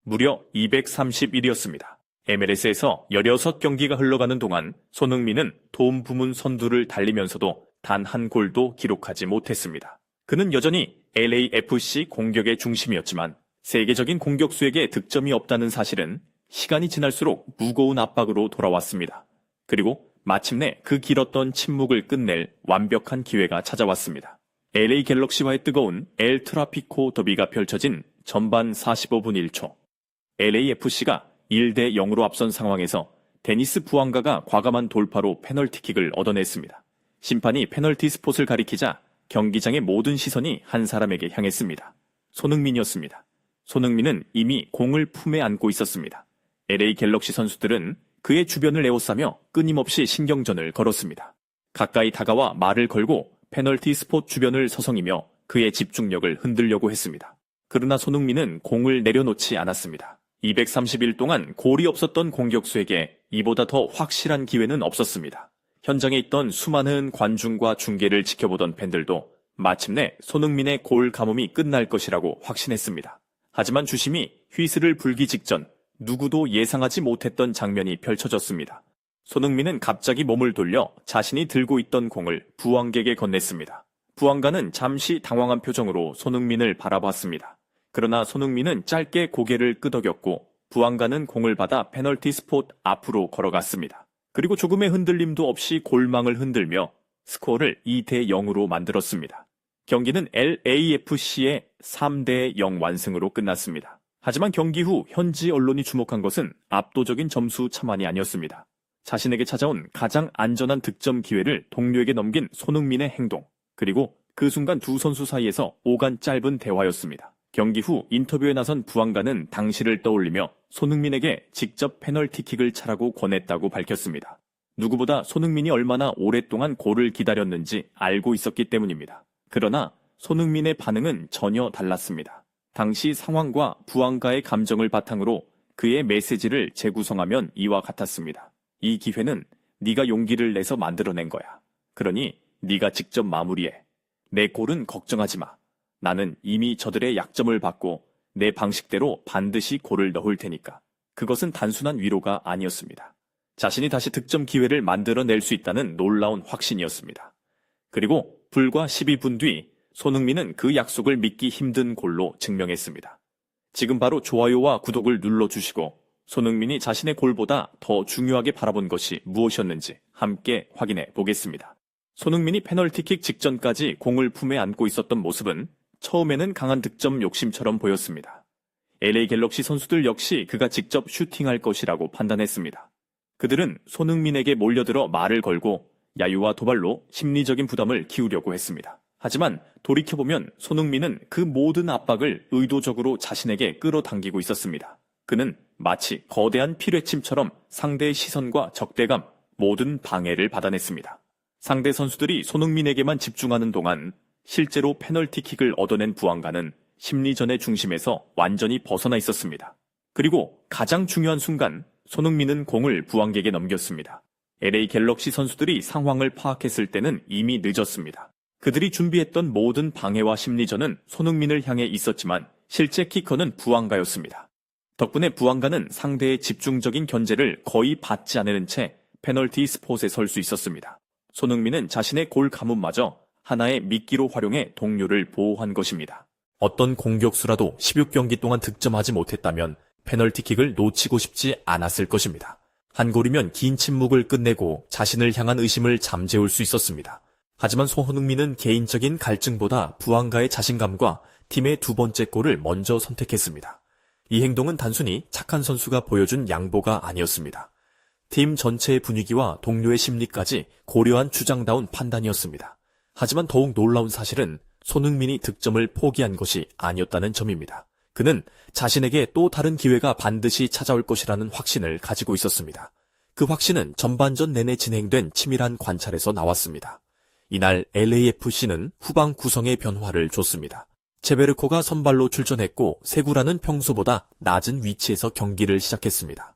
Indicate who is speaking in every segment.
Speaker 1: 무려 231이었습니다. MLS에서 16경기가 흘러가는 동안 손흥민은 도움 부문 선두를 달리면서도 단 한 골도 기록하지 못했습니다. 그는 여전히 LAFC 공격의 중심이었지만 세계적인 공격수에게 득점이 없다는 사실은 시간이 지날수록 무거운 압박으로 돌아왔습니다. 그리고 마침내 그 길었던 침묵을 끝낼 완벽한 기회가 찾아왔습니다. LA 갤럭시와의 뜨거운 엘 트라피코 더비가 펼쳐진 전반 45분 1초. LAFC가 1대 0으로 앞선 상황에서 데니스 부앙가가 과감한 돌파로 페널티킥을 얻어냈습니다. 심판이 페널티 스폿을 가리키자 경기장의 모든 시선이 한 사람에게 향했습니다. 손흥민이었습니다. 손흥민은 이미 공을 품에 안고 있었습니다. LA 갤럭시 선수들은 그의 주변을 에워싸며 끊임없이 신경전을 걸었습니다. 가까이 다가와 말을 걸고 페널티 스폿 주변을 서성이며 그의 집중력을 흔들려고 했습니다. 그러나 손흥민은 공을 내려놓지 않았습니다. 231 동안 골이 없었던 공격수에게 이보다 더 확실한 기회는 없었습니다. 현장에 있던 수많은 관중과 중계를 지켜보던 팬들도 마침내 손흥민의 골 가뭄이 끝날 것이라고 확신했습니다. 하지만 주심이 휘슬을 불기 직전 누구도 예상하지 못했던 장면이 펼쳐졌습니다. 손흥민은 갑자기 몸을 돌려 자신이 들고 있던 공을 부앙객에 건넸습니다. 부앙가는 잠시 당황한 표정으로 손흥민을 바라봤습니다. 그러나 손흥민은 짧게 고개를 끄덕였고 부앙가는 공을 받아 페널티 스폿 앞으로 걸어갔습니다. 그리고 조금의 흔들림도 없이 골망을 흔들며 스코어를 2대 0으로 만들었습니다. 경기는 LAFC의 3대 0 완승으로 끝났습니다. 하지만 경기 후 현지 언론이 주목한 것은 압도적인 점수 차만이 아니었습니다. 자신에게 찾아온 가장 안전한 득점 기회를 동료에게 넘긴 손흥민의 행동, 그리고 그 순간 두 선수 사이에서 오간 짧은 대화였습니다. 경기 후 인터뷰에 나선 부앙가는 당시를 떠올리며 손흥민에게 직접 페널티킥을 차라고 권했다고 밝혔습니다. 누구보다 손흥민이 얼마나 오랫동안 골을 기다렸는지 알고 있었기 때문입니다. 그러나 손흥민의 반응은 전혀 달랐습니다. 당시 상황과 부앙가의 감정을 바탕으로 그의 메시지를 재구성하면 이와 같았습니다. 이 기회는 네가 용기를 내서 만들어낸 거야. 그러니 네가 직접 마무리해. 내 골은 걱정하지 마. 나는 이미 저들의 약점을 받고 내 방식대로 반드시 골을 넣을 테니까. 그것은 단순한 위로가 아니었습니다. 자신이 다시 득점 기회를 만들어낼 수 있다는 놀라운 확신이었습니다. 그리고 불과 12분 뒤 손흥민은 그 약속을 믿기 힘든 골로 증명했습니다. 지금 바로 좋아요와 구독을 눌러주시고 손흥민이 자신의 골보다 더 중요하게 바라본 것이 무엇이었는지 함께 확인해 보겠습니다. 손흥민이 페널티킥 직전까지 공을 품에 안고 있었던 모습은 처음에는 강한 득점 욕심처럼 보였습니다. LA 갤럭시 선수들 역시 그가 직접 슈팅할 것이라고 판단했습니다. 그들은 손흥민에게 몰려들어 말을 걸고 야유와 도발로 심리적인 부담을 키우려고 했습니다. 하지만 돌이켜보면 손흥민은 그 모든 압박을 의도적으로 자신에게 끌어당기고 있었습니다. 그는 마치 거대한 피뢰침처럼 상대의 시선과 적대감, 모든 방해를 받아냈습니다. 상대 선수들이 손흥민에게만 집중하는 동안 실제로 페널티킥을 얻어낸 부앙가는 심리전의 중심에서 완전히 벗어나 있었습니다. 그리고 가장 중요한 순간 손흥민은 공을 부앙객에 넘겼습니다. LA 갤럭시 선수들이 상황을 파악했을 때는 이미 늦었습니다. 그들이 준비했던 모든 방해와 심리전은 손흥민을 향해 있었지만 실제 키커는 부앙가였습니다. 덕분에 부앙가는 상대의 집중적인 견제를 거의 받지 않는 채 페널티 스폿에 설 수 있었습니다. 손흥민은 자신의 골 가뭄마저 하나의 미끼로 활용해 동료를 보호한 것입니다. 어떤 공격수라도 16경기 동안 득점하지 못했다면 페널티킥을 놓치고 싶지 않았을 것입니다. 한 골이면 긴 침묵을 끝내고 자신을 향한 의심을 잠재울 수 있었습니다. 하지만 손흥민은 개인적인 갈증보다 부앙가의 자신감과 팀의 두 번째 골을 먼저 선택했습니다. 이 행동은 단순히 착한 선수가 보여준 양보가 아니었습니다. 팀 전체의 분위기와 동료의 심리까지 고려한 주장다운 판단이었습니다. 하지만 더욱 놀라운 사실은 손흥민이 득점을 포기한 것이 아니었다는 점입니다. 그는 자신에게 또 다른 기회가 반드시 찾아올 것이라는 확신을 가지고 있었습니다. 그 확신은 전반전 내내 진행된 치밀한 관찰에서 나왔습니다. 이날 LAFC는 후방 구성의 변화를 줬습니다. 체베르코가 선발로 출전했고 세구라는 평소보다 낮은 위치에서 경기를 시작했습니다.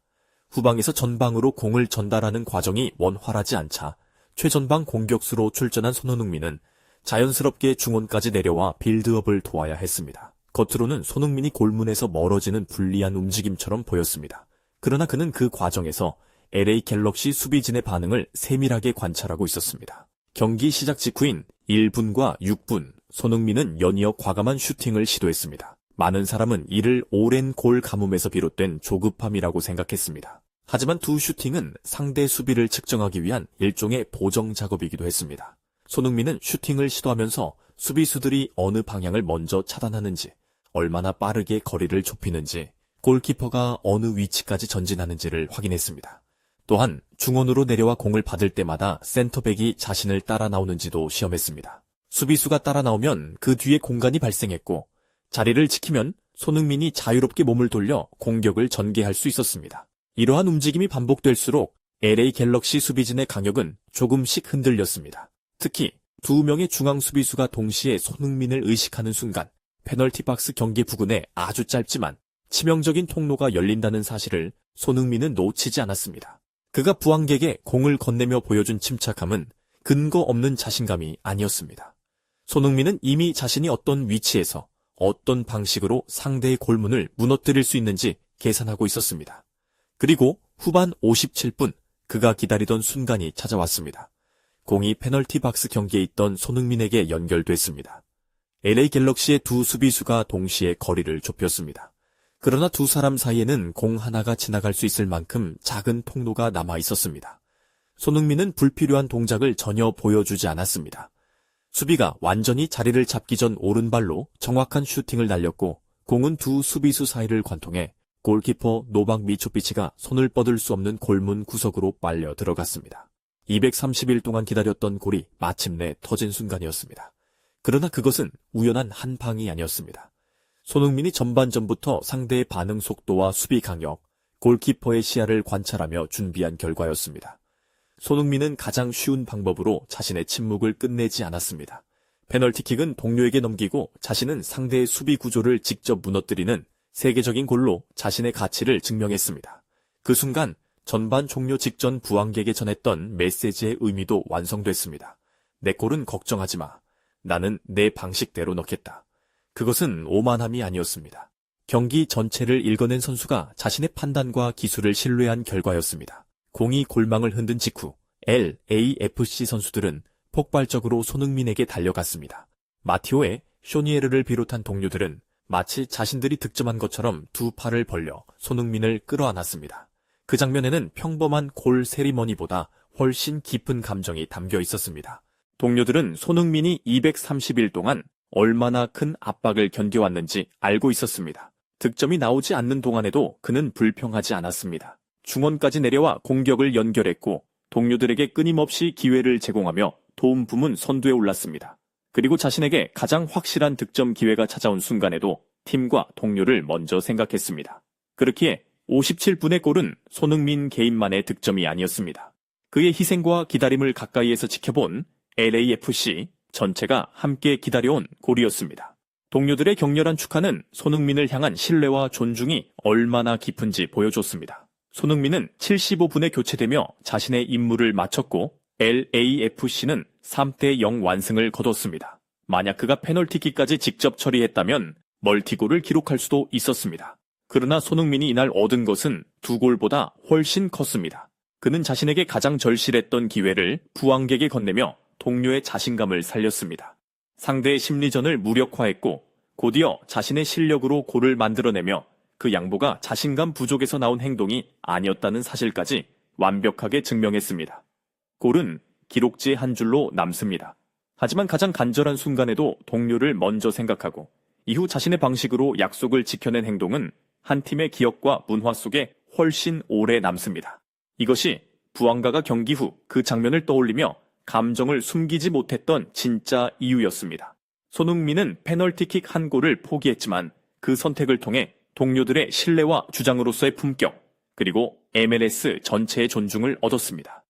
Speaker 1: 후방에서 전방으로 공을 전달하는 과정이 원활하지 않자 최전방 공격수로 출전한 손흥민은 자연스럽게 중원까지 내려와 빌드업을 도와야 했습니다. 겉으로는 손흥민이 골문에서 멀어지는 불리한 움직임처럼 보였습니다. 그러나 그는 그 과정에서 LA 갤럭시 수비진의 반응을 세밀하게 관찰하고 있었습니다. 경기 시작 직후인 1분과 6분, 손흥민은 연이어 과감한 슈팅을 시도했습니다. 많은 사람은 이를 오랜 골 가뭄에서 비롯된 조급함이라고 생각했습니다. 하지만 두 슈팅은 상대 수비를 측정하기 위한 일종의 보정 작업이기도 했습니다. 손흥민은 슈팅을 시도하면서 수비수들이 어느 방향을 먼저 차단하는지, 얼마나 빠르게 거리를 좁히는지, 골키퍼가 어느 위치까지 전진하는지를 확인했습니다. 또한 중원으로 내려와 공을 받을 때마다 센터백이 자신을 따라 나오는지도 시험했습니다. 수비수가 따라 나오면 그 뒤에 공간이 발생했고, 자리를 지키면 손흥민이 자유롭게 몸을 돌려 공격을 전개할 수 있었습니다. 이러한 움직임이 반복될수록 LA 갤럭시 수비진의 강력은 조금씩 흔들렸습니다. 특히 두 명의 중앙 수비수가 동시에 손흥민을 의식하는 순간 페널티 박스 경계 부근에 아주 짧지만 치명적인 통로가 열린다는 사실을 손흥민은 놓치지 않았습니다. 그가 부항객에 공을 건네며 보여준 침착함은 근거 없는 자신감이 아니었습니다. 손흥민은 이미 자신이 어떤 위치에서 어떤 방식으로 상대의 골문을 무너뜨릴 수 있는지 계산하고 있었습니다. 그리고 후반 57분 그가 기다리던 순간이 찾아왔습니다. 공이 페널티 박스 경계에 있던 손흥민에게 연결됐습니다. LA 갤럭시의 두 수비수가 동시에 거리를 좁혔습니다. 그러나 두 사람 사이에는 공 하나가 지나갈 수 있을 만큼 작은 통로가 남아 있었습니다. 손흥민은 불필요한 동작을 전혀 보여주지 않았습니다. 수비가 완전히 자리를 잡기 전 오른발로 정확한 슈팅을 날렸고 공은 두 수비수 사이를 관통해 골키퍼 노박 미초비치가 손을 뻗을 수 없는 골문 구석으로 빨려 들어갔습니다. 230일 동안 기다렸던 골이 마침내 터진 순간이었습니다. 그러나 그것은 우연한 한 방이 아니었습니다. 손흥민이 전반전부터 상대의 반응 속도와 수비 강력, 골키퍼의 시야를 관찰하며 준비한 결과였습니다. 손흥민은 가장 쉬운 방법으로 자신의 침묵을 끝내지 않았습니다. 페널티킥은 동료에게 넘기고 자신은 상대의 수비 구조를 직접 무너뜨리는 세계적인 골로 자신의 가치를 증명했습니다. 그 순간 전반 종료 직전 부항객에 전했던 메시지의 의미도 완성됐습니다. 내 골은 걱정하지 마. 나는 내 방식대로 넣겠다. 그것은 오만함이 아니었습니다. 경기 전체를 읽어낸 선수가 자신의 판단과 기술을 신뢰한 결과였습니다. 공이 골망을 흔든 직후 LAFC 선수들은 폭발적으로 손흥민에게 달려갔습니다. 마티오의 쇼니에르를 비롯한 동료들은 마치 자신들이 득점한 것처럼 두 팔을 벌려 손흥민을 끌어안았습니다. 그 장면에는 평범한 골 세리머니보다 훨씬 깊은 감정이 담겨 있었습니다. 동료들은 손흥민이 230일 동안 얼마나 큰 압박을 견뎌왔는지 알고 있었습니다. 득점이 나오지 않는 동안에도 그는 불평하지 않았습니다. 중원까지 내려와 공격을 연결했고 동료들에게 끊임없이 기회를 제공하며 도움 부문 선두에 올랐습니다. 그리고 자신에게 가장 확실한 득점 기회가 찾아온 순간에도 팀과 동료를 먼저 생각했습니다. 그렇기에 57분의 골은 손흥민 개인만의 득점이 아니었습니다. 그의 희생과 기다림을 가까이에서 지켜본 LAFC 전체가 함께 기다려온 골이었습니다. 동료들의 격렬한 축하는 손흥민을 향한 신뢰와 존중이 얼마나 깊은지 보여줬습니다. 손흥민은 75분에 교체되며 자신의 임무를 마쳤고 LAFC는 3대0 완승을 거뒀습니다. 만약 그가 페널티킥까지 직접 처리했다면 멀티골을 기록할 수도 있었습니다. 그러나 손흥민이 이날 얻은 것은 두 골보다 훨씬 컸습니다. 그는 자신에게 가장 절실했던 기회를 부항객에 건네며 동료의 자신감을 살렸습니다. 상대의 심리전을 무력화했고 곧이어 자신의 실력으로 골을 만들어내며 그 양보가 자신감 부족에서 나온 행동이 아니었다는 사실까지 완벽하게 증명했습니다. 골은 기록지의 한 줄로 남습니다. 하지만 가장 간절한 순간에도 동료를 먼저 생각하고 이후 자신의 방식으로 약속을 지켜낸 행동은 한 팀의 기억과 문화 속에 훨씬 오래 남습니다. 이것이 부항가가 경기 후 그 장면을 떠올리며 감정을 숨기지 못했던 진짜 이유였습니다. 손흥민은 페널티킥 한 골을 포기했지만 그 선택을 통해 동료들의 신뢰와 주장으로서의 품격, 그리고 MLS 전체의 존중을 얻었습니다.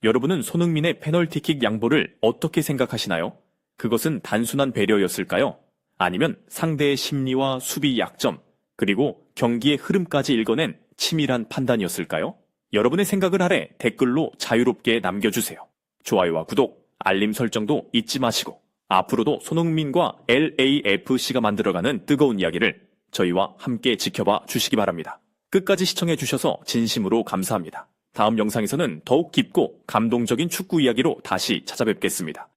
Speaker 1: 여러분은 손흥민의 페널티킥 양보를 어떻게 생각하시나요? 그것은 단순한 배려였을까요? 아니면 상대의 심리와 수비 약점, 그리고 경기의 흐름까지 읽어낸 치밀한 판단이었을까요? 여러분의 생각을 아래 댓글로 자유롭게 남겨주세요. 좋아요와 구독, 알림 설정도 잊지 마시고 앞으로도 손흥민과 LAFC가 만들어가는 뜨거운 이야기를 저희와 함께 지켜봐 주시기 바랍니다. 끝까지 시청해 주셔서 진심으로 감사합니다. 다음 영상에서는 더욱 깊고 감동적인 축구 이야기로 다시 찾아뵙겠습니다.